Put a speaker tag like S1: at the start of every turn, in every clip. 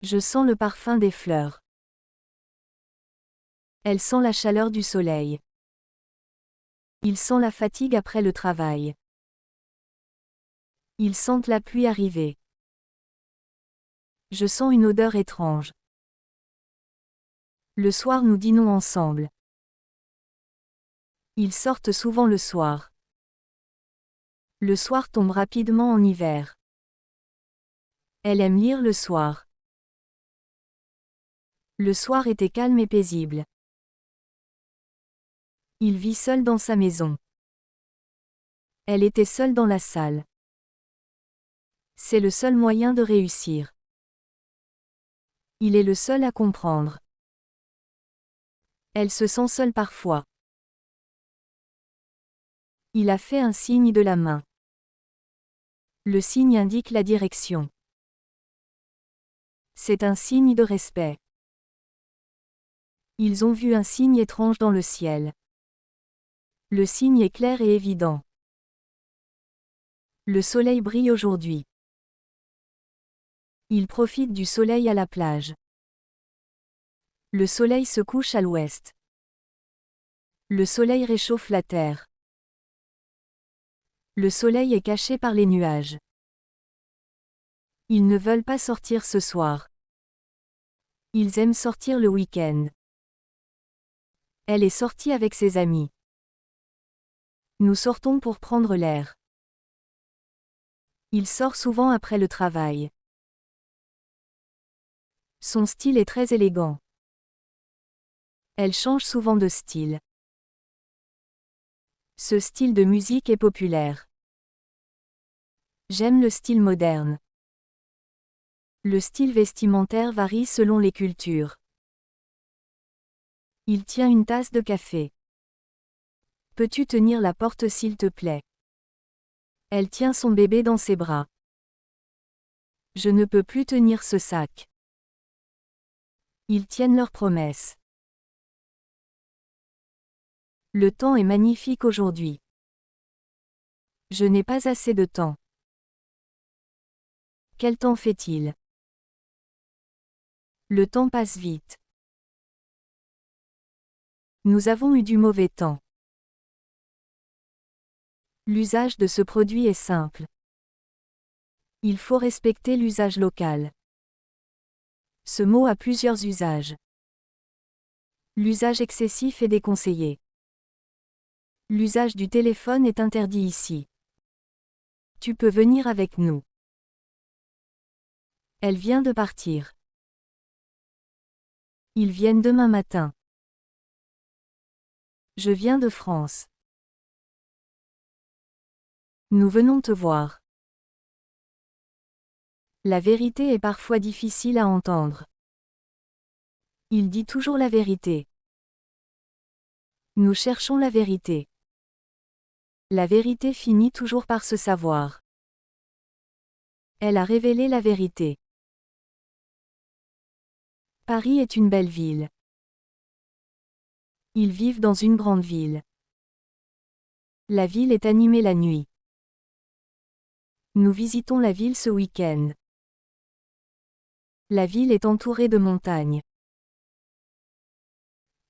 S1: Je sens le parfum des fleurs. Elle sent la chaleur du soleil. Il sent la fatigue après le travail. Ils sentent la pluie arriver. Je sens une odeur étrange. Le soir nous dînons ensemble. Ils sortent souvent le soir. Le soir tombe rapidement en hiver. Elle aime lire le soir. Le soir était calme et paisible. Il vit seul dans sa maison. Elle était seule dans la salle. C'est le seul moyen de réussir. Il est le seul à comprendre. Elle se sent seule parfois. Il a fait un signe de la main. Le signe indique la direction. C'est un signe de respect. Ils ont vu un signe étrange dans le ciel. Le signe est clair et évident. Le soleil brille aujourd'hui. Ils profitent du soleil à la plage. Le soleil se couche à l'ouest. Le soleil réchauffe la terre. Le soleil est caché par les nuages. Ils ne veulent pas sortir ce soir. Ils aiment sortir le week-end. Elle est sortie avec ses amis. Nous sortons pour prendre l'air. Il sort souvent après le travail. Son style est très élégant. Elle change souvent de style. Ce style de musique est populaire. J'aime le style moderne. Le style vestimentaire varie selon les cultures. Il tient une tasse de café. Peux-tu tenir la porte s'il te plaît? Elle tient son bébé dans ses bras. Je ne peux plus tenir ce sac. Ils tiennent leurs promesses. Le temps est magnifique aujourd'hui. Je n'ai pas assez de temps. Quel temps fait-il? Le temps passe vite. Nous avons eu du mauvais temps. L'usage de ce produit est simple. Il faut respecter l'usage local. Ce mot a plusieurs usages. L'usage excessif est déconseillé. L'usage du téléphone est interdit ici. Tu peux venir avec nous. Elle vient de partir. Ils viennent demain matin. Je viens de France. Nous venons te voir. La vérité est parfois difficile à entendre. Il dit toujours la vérité. Nous cherchons la vérité. La vérité finit toujours par se savoir. Elle a révélé la vérité. Paris est une belle ville. Ils vivent dans une grande ville. La ville est animée la nuit. Nous visitons la ville ce week-end. La ville est entourée de montagnes.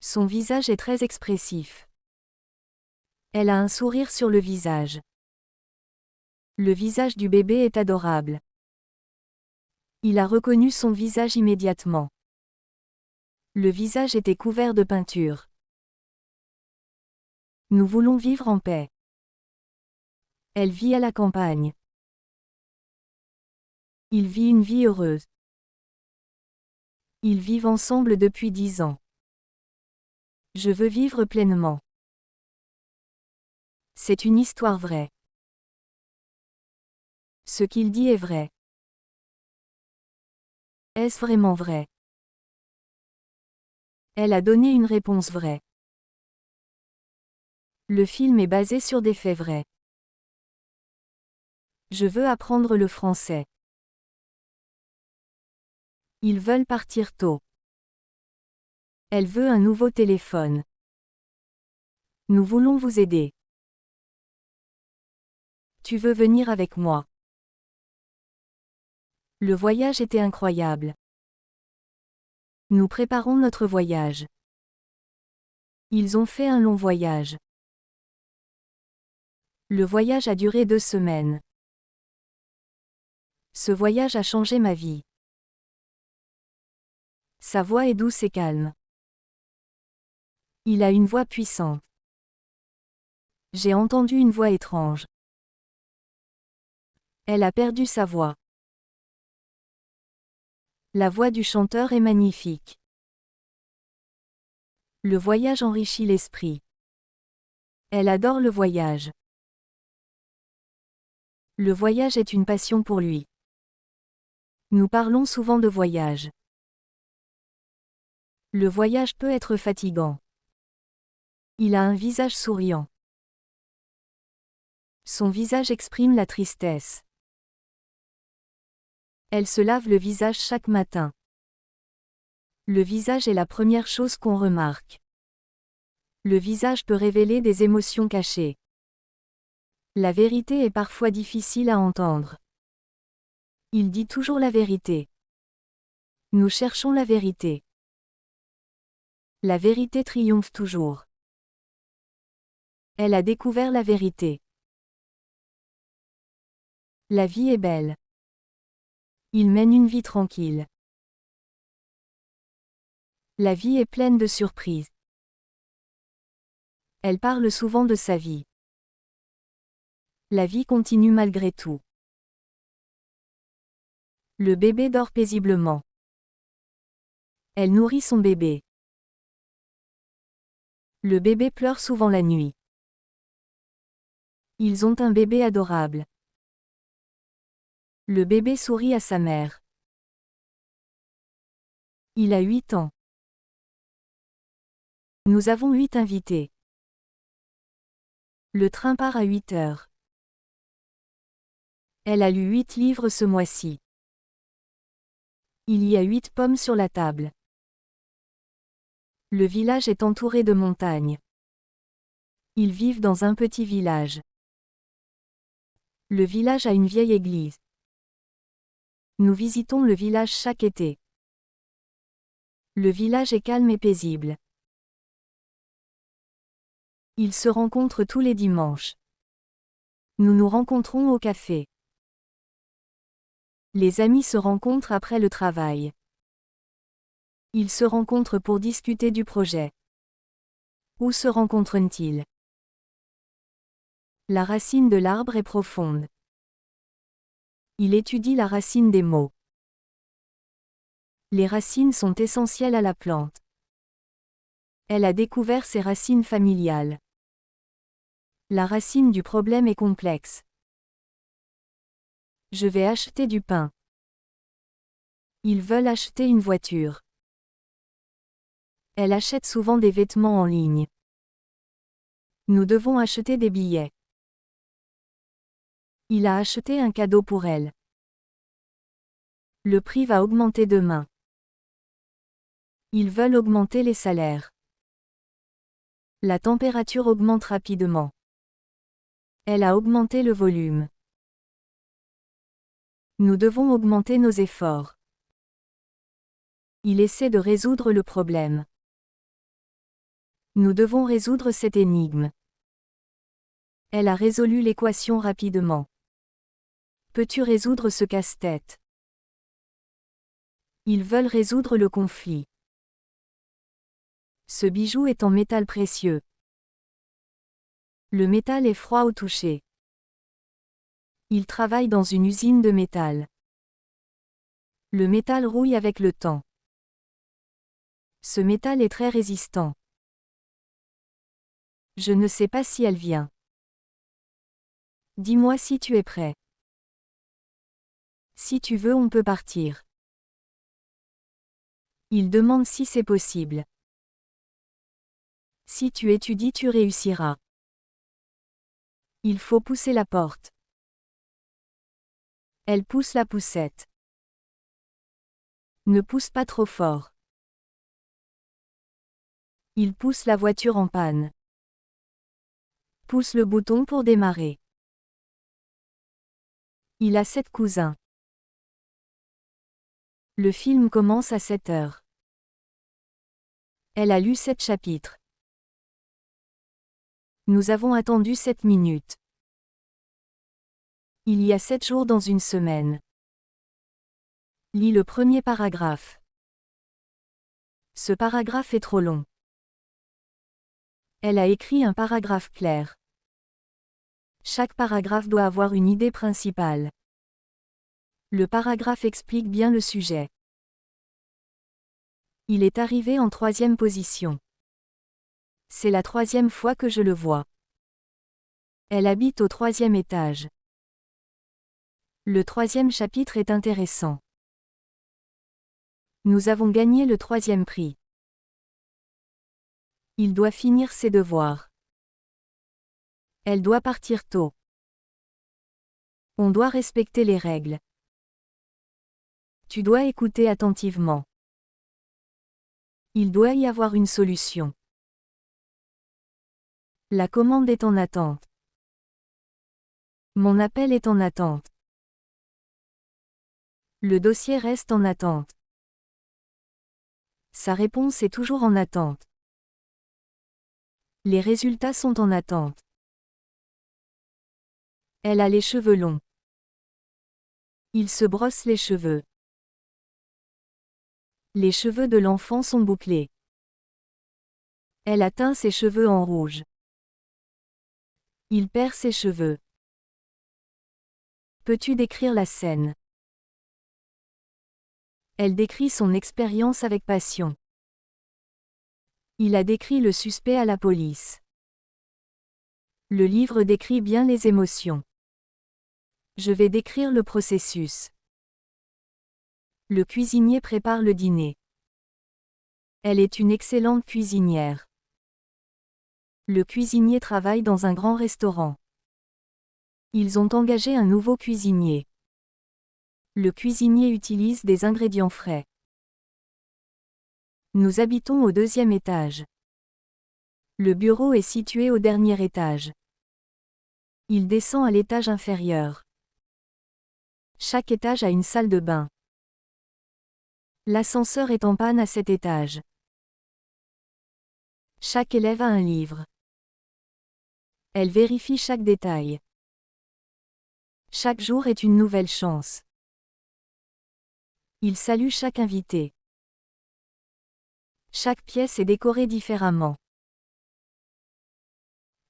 S1: Son visage est très expressif. Elle a un sourire sur le visage. Le visage du bébé est adorable. Il a reconnu son visage immédiatement. Le visage était couvert de peinture. Nous voulons vivre en paix. Elle vit à la campagne. Il vit une vie heureuse. Ils vivent ensemble depuis 10 ans. Je veux vivre pleinement. C'est une histoire vraie. Ce qu'il dit est vrai. Est-ce vraiment vrai? Elle a donné une réponse vraie. Le film est basé sur des faits vrais. Je veux apprendre le français. Ils veulent partir tôt. Elle veut un nouveau téléphone. Nous voulons vous aider. Tu veux venir avec moi? Le voyage était incroyable. Nous préparons notre voyage. Ils ont fait un long voyage. Le voyage a duré 2 semaines. Ce voyage a changé ma vie. Sa voix est douce et calme. Il a une voix puissante. J'ai entendu une voix étrange. Elle a perdu sa voix. La voix du chanteur est magnifique. Le voyage enrichit l'esprit. Elle adore le voyage. Le voyage est une passion pour lui. Nous parlons souvent de voyage. Le voyage peut être fatigant. Il a un visage souriant. Son visage exprime la tristesse. Elle se lave le visage chaque matin. Le visage est la première chose qu'on remarque. Le visage peut révéler des émotions cachées. La vérité est parfois difficile à entendre. Il dit toujours la vérité. Nous cherchons la vérité. La vérité triomphe toujours. Elle a découvert la vérité. La vie est belle. Il mène une vie tranquille. La vie est pleine de surprises. Elle parle souvent de sa vie. La vie continue malgré tout. Le bébé dort paisiblement. Elle nourrit son bébé. Le bébé pleure souvent la nuit. Ils ont un bébé adorable. Le bébé sourit à sa mère. Il a 8 ans. Nous avons 8 invités. Le train part à 8 heures. Elle a lu 8 livres ce mois-ci. Il y a 8 pommes sur la table. Le village est entouré de montagnes. Ils vivent dans un petit village. Le village a une vieille église. Nous visitons le village chaque été. Le village est calme et paisible. Ils se rencontrent tous les dimanches. Nous nous rencontrons au café. Les amis se rencontrent après le travail. Ils se rencontrent pour discuter du projet. Où se rencontrent-ils? La racine de l'arbre est profonde. Il étudie la racine des mots. Les racines sont essentielles à la plante. Elle a découvert ses racines familiales. La racine du problème est complexe. Je vais acheter du pain. Ils veulent acheter une voiture. Elle achète souvent des vêtements en ligne. Nous devons acheter des billets. Il a acheté un cadeau pour elle. Le prix va augmenter demain. Ils veulent augmenter les salaires. La température augmente rapidement. Elle a augmenté le volume. Nous devons augmenter nos efforts. Il essaie de résoudre le problème. Nous devons résoudre cette énigme. Elle a résolu l'équation rapidement. Peux-tu résoudre ce casse-tête? Ils veulent résoudre le conflit. Ce bijou est en métal précieux. Le métal est froid au toucher. Il travaille dans une usine de métal. Le métal rouille avec le temps. Ce métal est très résistant. Je ne sais pas si elle vient. Dis-moi si tu es prêt. Si tu veux, on peut partir. Il demande si c'est possible. Si tu étudies, tu réussiras. Il faut pousser la porte. Elle pousse la poussette. Ne pousse pas trop fort. Il pousse la voiture en panne. Pousse le bouton pour démarrer. Il a 7 cousins. Le film commence à 7 heures. Elle a lu 7 chapitres. Nous avons attendu 7 minutes. Il y a 7 jours dans une semaine. Lis le premier paragraphe. Ce paragraphe est trop long. Elle a écrit un paragraphe clair. Chaque paragraphe doit avoir une idée principale. Le paragraphe explique bien le sujet. Il est arrivé en 3e position. C'est la 3e fois que je le vois. Elle habite au 3e étage. Le 3e chapitre est intéressant. Nous avons gagné le 3e prix. Il doit finir ses devoirs. Elle doit partir tôt. On doit respecter les règles. Tu dois écouter attentivement. Il doit y avoir une solution. La commande est en attente. Mon appel est en attente. Le dossier reste en attente. Sa réponse est toujours en attente. Les résultats sont en attente. Elle a les cheveux longs. Il se brosse les cheveux. Les cheveux de l'enfant sont bouclés. Elle a teint ses cheveux en rouge. Il perd ses cheveux. Peux-tu décrire la scène? Elle décrit son expérience avec passion. Il a décrit le suspect à la police. Le livre décrit bien les émotions. Je vais décrire le processus. Le cuisinier prépare le dîner. Elle est une excellente cuisinière. Le cuisinier travaille dans un grand restaurant. Ils ont engagé un nouveau cuisinier. Le cuisinier utilise des ingrédients frais. Nous habitons au 2e étage. Le bureau est situé au dernier étage. Il descend à l'étage inférieur. Chaque étage a une salle de bain. L'ascenseur est en panne à cet étage. Chaque élève a un livre. Elle vérifie chaque détail. Chaque jour est une nouvelle chance. Il salue chaque invité. Chaque pièce est décorée différemment.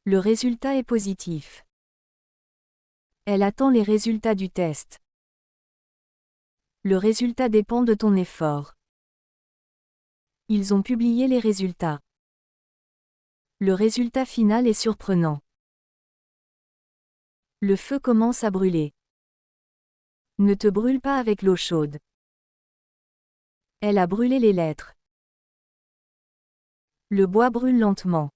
S1: Le résultat est positif. Elle attend les résultats du test. Le résultat dépend de ton effort. Ils ont publié les résultats. Le résultat final est surprenant. Le feu commence à brûler. Ne te brûle pas avec l'eau chaude. Elle a brûlé les lettres. Le bois brûle lentement.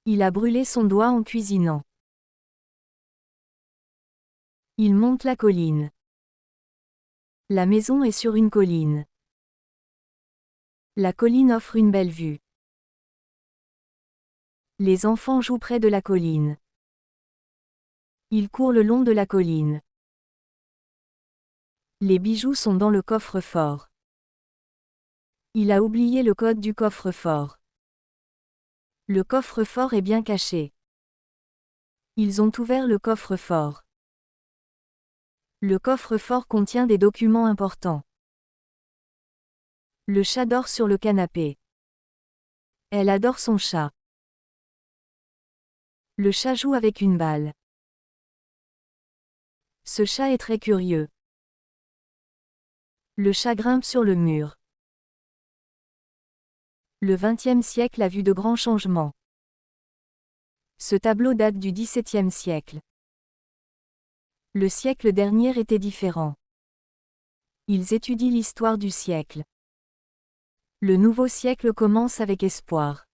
S1: Il a brûlé son doigt en cuisinant. Il monte la colline. La maison est sur une colline. La colline offre une belle vue. Les enfants jouent près de la colline. Ils courent le long de la colline. Les bijoux sont dans le coffre-fort. Il a oublié le code du coffre-fort. Le coffre-fort est bien caché. Ils ont ouvert le coffre-fort. Le coffre-fort contient des documents importants. Le chat dort sur le canapé. Elle adore son chat. Le chat joue avec une balle. Ce chat est très curieux. Le chat grimpe sur le mur. Le XXe siècle a vu de grands changements. Ce tableau date du XVIIe siècle. Le siècle dernier était différent. Ils étudient l'histoire du siècle. Le nouveau siècle commence avec espoir.